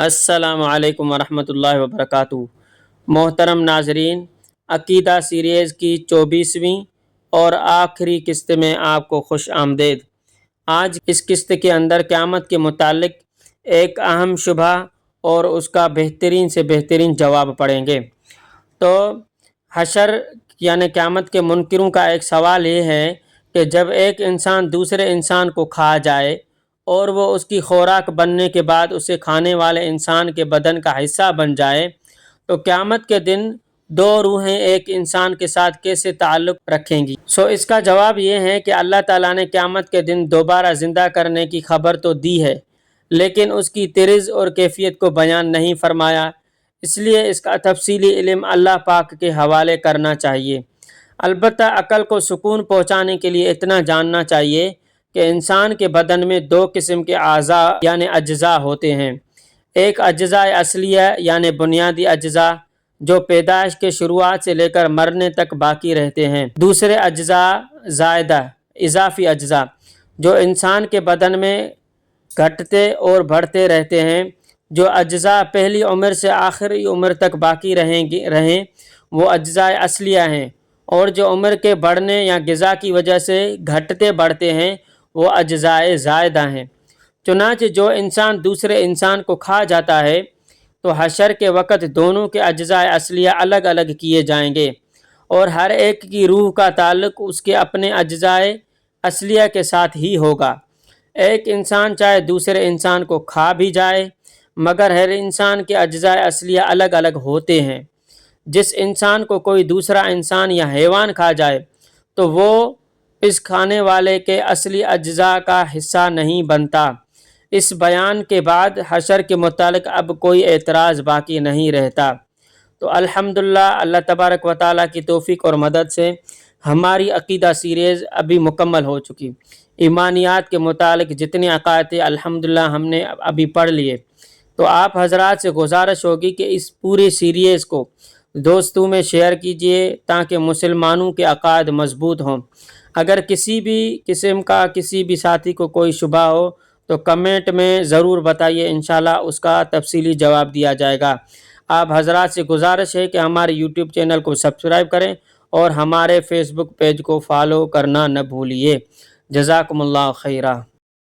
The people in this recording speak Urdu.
السلام علیکم ورحمۃ اللہ وبرکاتہ۔ محترم ناظرین، عقیدہ سیریز کی 24ویں اور آخری قسط میں آپ کو خوش آمدید۔ آج اس قسط کے اندر قیامت کے متعلق ایک اہم شبہ اور اس کا بہترین سے بہترین جواب پڑھیں گے۔ تو حشر یعنی قیامت کے منکروں کا ایک سوال یہ ہے کہ جب ایک انسان دوسرے انسان کو کھا جائے اور وہ اس کی خوراک بننے کے بعد اسے کھانے والے انسان کے بدن کا حصہ بن جائے تو قیامت کے دن دو روحیں ایک انسان کے ساتھ کیسے تعلق رکھیں گی؟ اس کا جواب یہ ہے کہ اللہ تعالیٰ نے قیامت کے دن دوبارہ زندہ کرنے کی خبر تو دی ہے، لیکن اس کی طرز اور کیفیت کو بیان نہیں فرمایا، اس لیے اس کا تفصیلی علم اللہ پاک کے حوالے کرنا چاہیے۔ البتہ عقل کو سکون پہنچانے کے لیے اتنا جاننا چاہیے کہ انسان کے بدن میں دو قسم کے اعضاء یعنی اجزاء ہوتے ہیں۔ ایک اجزاء اصلیہ یعنی بنیادی اجزاء جو پیدائش کے شروعات سے لے کر مرنے تک باقی رہتے ہیں، دوسرے اجزاء زائدہ اضافی اجزاء جو انسان کے بدن میں گھٹتے اور بڑھتے رہتے ہیں۔ جو اجزاء پہلی عمر سے آخری عمر تک باقی رہیں وہ اجزاء اصلیہ ہیں، اور جو عمر کے بڑھنے یا غذا کی وجہ سے گھٹتے بڑھتے ہیں وہ اجزاء زائدہ ہیں۔ چنانچہ جو انسان دوسرے انسان کو کھا جاتا ہے تو حشر کے وقت دونوں کے اجزاء اصلیہ الگ الگ کیے جائیں گے، اور ہر ایک کی روح کا تعلق اس کے اپنے اجزاء اصلیہ کے ساتھ ہی ہوگا۔ ایک انسان چاہے دوسرے انسان کو کھا بھی جائے مگر ہر انسان کے اجزاء اصلیہ الگ الگ ہوتے ہیں۔ جس انسان کو کوئی دوسرا انسان یا حیوان کھا جائے تو وہ اس کھانے والے کے اصلی اجزاء کا حصہ نہیں بنتا۔ اس بیان کے بعد حشر کے متعلق اب کوئی اعتراض باقی نہیں رہتا۔ تو الحمدللہ اللہ تبارک و تعالیٰ کی توفیق اور مدد سے ہماری عقیدہ سیریز ابھی مکمل ہو چکی۔ ایمانیات کے متعلق جتنے عقائد تھے الحمدللہ ہم نے ابھی پڑھ لیے۔ تو آپ حضرات سے گزارش ہوگی کہ اس پوری سیریز کو دوستوں میں شیئر کیجئے تاکہ مسلمانوں کے عقائد مضبوط ہوں۔ اگر کسی بھی قسم کا کسی بھی ساتھی کو کوئی شبہ ہو تو کمنٹ میں ضرور بتائیے، انشاءاللہ اس کا تفصیلی جواب دیا جائے گا۔ آپ حضرات سے گزارش ہے کہ ہمارے یوٹیوب چینل کو سبسکرائب کریں اور ہمارے فیس بک پیج کو فالو کرنا نہ بھولیے۔ جزاکم اللہ خیرہ۔